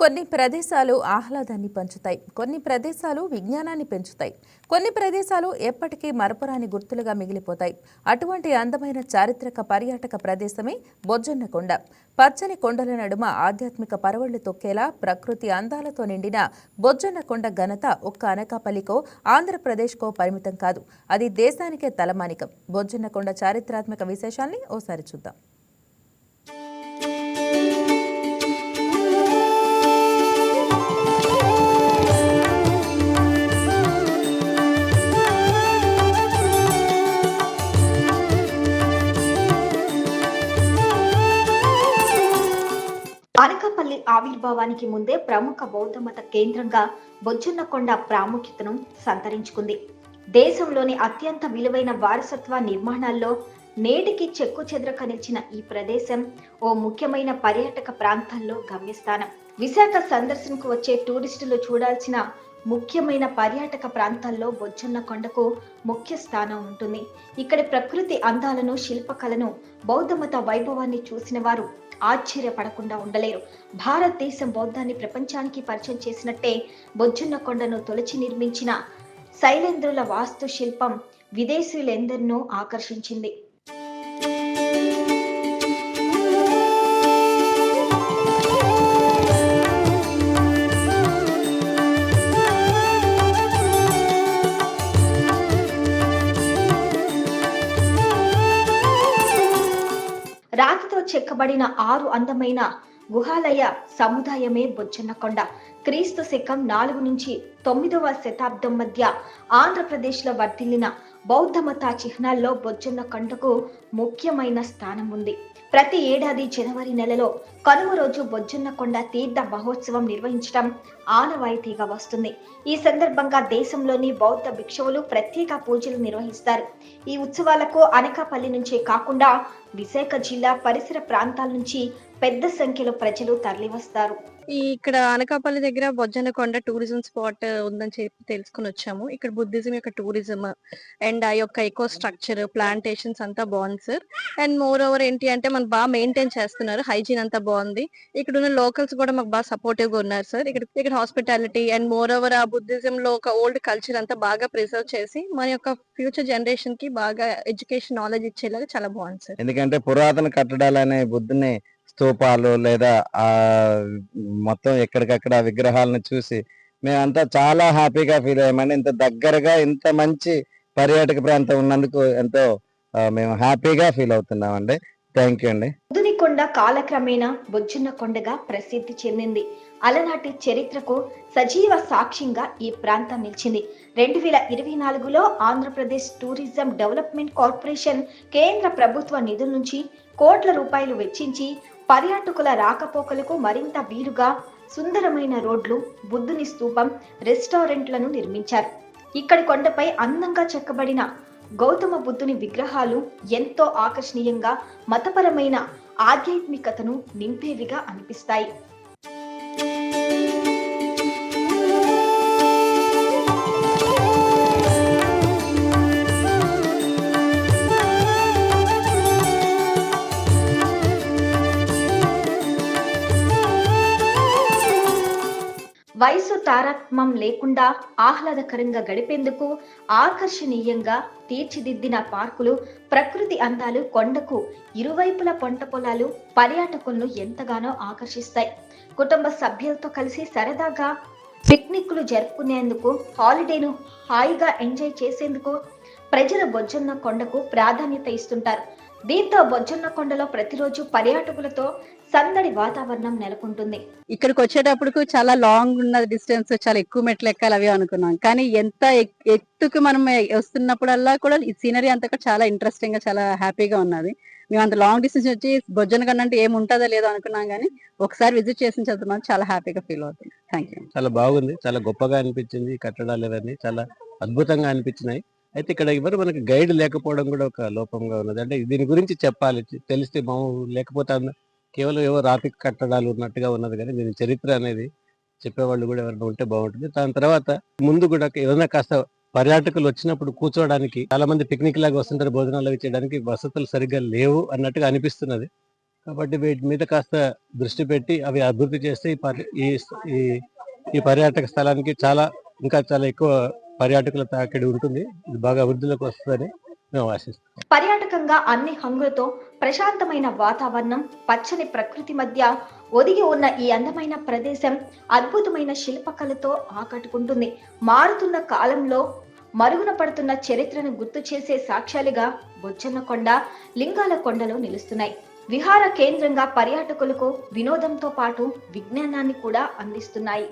కొన్ని ప్రదేశాలు ఆహ్లాదాన్ని పంచుతాయి, కొన్ని ప్రదేశాలు విజ్ఞానాన్ని పెంచుతాయి, కొన్ని ప్రదేశాలు ఎప్పటికీ మరపురాని గుర్తులుగా మిగిలిపోతాయి. అటువంటి అందమైన చారిత్రక పర్యాటక ప్రదేశమే బొజ్జన్నకొండ. పచ్చని కొండల నడుమ ఆధ్యాత్మిక పరవళ్లు తొక్కేలా ప్రకృతి అందాలతో నిండిన బొజ్జన్నకొండ ఘనత ఒక్క అనకాపల్లికో ఆంధ్రప్రదేశ్కో పరిమితం కాదు, అది దేశానికే తలమానికం. బొజ్జన్నకొండ చారిత్రాత్మక విశేషాల్ని ఓసారి చూద్దాం. అనకాపల్లి ఆవిర్భావానికి ముందే ప్రముఖ బౌద్ధ మత కేంద్రంగా బొజ్జన్నకొండ ప్రాముఖ్యతను సంతరించుకుంది. దేశంలోని అత్యంత విలువైన వారసత్వ నిర్మాణాల్లో నేటికి చెక్కు చెదరక నిలిచిన ఈ ప్రదేశం ఓ ముఖ్యమైన పర్యాటక ప్రాంతాల్లో గమ్యస్థానం. విశాఖ సందర్శనకు వచ్చే టూరిస్టులు చూడాల్సిన ముఖ్యమైన పర్యాటక ప్రాంతాల్లో బొజ్జన్నకొండకు ముఖ్య స్థానం ఉంటుంది. ఇక్కడి ప్రకృతి అందాలను, శిల్పకళను, బౌద్ధ మత వైభవాన్ని చూసిన వారు ఆశ్చర్యపడకుండా ఉండలేరు. భారతదేశం బౌద్ధాన్ని ప్రపంచానికి పరిచయం చేసినట్టే బొజ్జన్నకొండను తొలిచి నిర్మించిన శైలేంద్రుల వాస్తు శిల్పం విదేశీయులెందరినో ఆకర్షించింది. రాతితో చెక్కబడిన 6 అందమైన గుహాలయ సముదాయమే బొజ్జన్నకొండ. క్రీస్తు శకం 4 నుంచి 9వ శతాబ్దం మధ్య ఆంధ్రప్రదేశ్లో వర్ధిల్లిన బౌద్ధ మత చిహ్నాల్లో బొజ్జన్నకొండకు ముఖ్యమైన స్థానం ఉంది. ప్రతి ఏడాది జనవరి నెలలో కనుమ రోజు బొజ్జన్నకొండ తీర్థ మహోత్సవం నిర్వహించడం ఆనవాయితీగా వస్తుంది. ఈ సందర్భంగా దేశంలోని బౌద్ధ భిక్షువులు ప్రత్యేక పూజలు నిర్వహిస్తారు. ఈ ఉత్సవాలకు అనకాపల్లి నుంచే కాకుండా విశాఖ జిల్లా పరిసర ప్రాంతాల నుంచి పెద్ద సంఖ్యలో ప్రజలు తరలివస్తారు. ఇక్కడ అనకాపల్లి దగ్గర బొజ్జన్నకొండ టూరిజం స్పాట్ ఉందని చెప్పి తెలుసుకుని వచ్చాము. ఇక్కడ బుద్ధిజం యొక్క టూరిజం అండ్ ఆ యొక్క ఎకో స్ట్రక్చర్, ప్లాంటేషన్స్ అంతా బాగుంది సార్. అండ్ మోర్ ఓవర్ ఏంటి అంటే మనం బాగా మెయింటైన్ చేస్తున్నారు, హైజీన్ అంతా బాగుంది. ఇక్కడ ఉన్న లోకల్స్ కూడా మాకు బాగా సపోర్టివ్ గా ఉన్నారు సార్. ఇక్కడ హాస్పిటాలిటీ అండ్ మోర్ ఓవర్ ఆ బుద్ధిజం లో ఒక ఓల్డ్ కల్చర్ అంతా బాగా ప్రిజర్వ్ చేసి మన యొక్క ఫ్యూచర్ జనరేషన్ కి బాగా ఎడ్యుకేషన్ నాలెడ్జ్ ఇచ్చేలాగా చాలా బాగుంది సార్. ఎందుకంటే పురాతన కట్టడాలు అనే బుద్ధుని స్తూపాలు లేదా ఆ మొత్తం ఎక్కడికక్కడ విగ్రహాలను చూసి మేమంతా చాలా హ్యాపీగా ఫీల్ అయ్యామండి. ఇంత దగ్గరగా ఇంత మంచి పర్యాటక ప్రాంతం ఉన్నందుకు ఎంతో మేము హ్యాపీగా ఫీల్ అవుతున్నామండి. థ్యాంక్ యూ అండి. బొజ్జన్నకొండ కాలక్రమేణా బొజ్జన్నకొండగా ప్రసిద్ధి చెందింది. అలనాటి చరిత్రకు సజీవ సాక్ష్యంగా ఈ ప్రాంతం నిలిచింది. 2024లో ఆంధ్రప్రదేశ్ టూరిజం డెవలప్మెంట్ కార్పొరేషన్ కేంద్ర ప్రభుత్వ నిధుల నుంచి కోట్ల రూపాయలు వెచ్చించి పర్యాటకుల రాకపోకలకు మరింత వీలుగా సుందరమైన రోడ్లు, బుద్ధుని స్తూపం, రెస్టారెంట్లను నిర్మించారు. ఇక్కడి కొండపై అందంగా చెక్కబడిన గౌతమ బుద్ధుని విగ్రహాలు ఎంతో ఆకర్షణీయంగా మతపరమైన ఆధ్యాత్మికతను నింపేవిగా అనిపిస్తాయి. వయసు తారతమ్యం లేకుండా ఆహ్లాదకరంగా గడిపేందుకు ఆకర్షణీయంగా తీర్చిదిద్దిన పార్కులు, ప్రకృతి అందాలు, కొండకు ఇరువైపుల పంట పొలాలు పర్యాటకులను ఎంతగానో ఆకర్షిస్తాయి. కుటుంబ సభ్యులతో కలిసి సరదాగా పిక్నిక్లు జరుపుకునేందుకు, హాలిడేను హాయిగా ఎంజాయ్ చేసేందుకు ప్రజలు బొజ్జన్నకొండకు ప్రాధాన్యత ఇస్తుంటారు. దీంతో బొజ్జన్నకొండలో ప్రతిరోజు పర్యాటకులతో సందడి వాతావరణం నెలకొంటుంది. ఇక్కడికి వచ్చేటప్పుడు చాలా లాంగ్ ఉన్న డిస్టెన్స్, చాలా ఎక్కువ మెట్లు ఎక్కాలి అవి అనుకున్నాం. కానీ ఎంత ఎత్తుకు మనం వస్తున్నప్పుడల్లా కూడా ఈ సీనరీ అంతా చాలా ఇంట్రెస్టింగ్ గా, చాలా హ్యాపీగా ఉన్నది. మేము అంత లాంగ్ డిస్టెన్స్ వచ్చి బొజ్జన్నకొండ అంటే ఏముంటుందో లేదో అనుకున్నాం, కానీ ఒకసారి విజిట్ చేసిన చదువు చాలా హ్యాపీగా ఫీల్ అవుతుంది. Thank you. చాలా బాగుంది, చాలా గొప్పగా అనిపించింది. ఈ కట్టడాలు ఇవన్నీ చాలా అద్భుతంగా అనిపించినాయి. అయితే ఇక్కడ ఎవరు మనకి గైడ్ లేకపోవడం కూడా ఒక లోపంగా ఉన్నది. అంటే దీని గురించి చెప్పాలి, తెలిస్తే లేకపోతే కేవలం ఏవో రాతి కట్టడాలు ఉన్నట్టుగా ఉన్నది, కానీ దీని చరిత్ర అనేది చెప్పేవాళ్ళు కూడా ఎవరైనా ఉంటే బాగుంటుంది. దాని తర్వాత ముందు కూడా ఏదైనా కాస్త పర్యాటకులు వచ్చినప్పుడు కూర్చోవడానికి, చాలా మంది పిక్నిక్ లాగా వస్తుంటారు, భోజనాలు చేయడానికి వసతులు సరిగ్గా లేవు అన్నట్టుగా అనిపిస్తున్నది. కాబట్టి వీటి మీద కాస్త దృష్టి పెట్టి అవి అభివృద్ధి చేస్తే ఈ పర్యాటక స్థలానికి ఇంకా చాలా ఎక్కువ పర్యాటకుల తాకిడి ఉంటుంది. ఇది బాగా అభివృద్ధిలోకి వస్తుందని మేము ఆశిస్తాం. పర్యాటకంగా అన్ని హంగులతో ప్రశాంతమైన వాతావరణం, పచ్చని ప్రకృతి మధ్య ఒదిగి ఉన్న ఈ అందమైన ప్రదేశం అద్భుతమైన శిల్పకళతో ఆకట్టుకుంటుంది. మారుతున్న కాలంలో మరుగున పడుతున్న చరిత్రను గుర్తు చేసే సాక్ష్యాలుగా బొజ్జన్నకొండ, లింగాల కొండలు నిలుస్తున్నాయి. విహార కేంద్రంగా పర్యాటకులకు వినోదంతో పాటు విజ్ఞానాన్ని కూడా అందిస్తున్నాయి.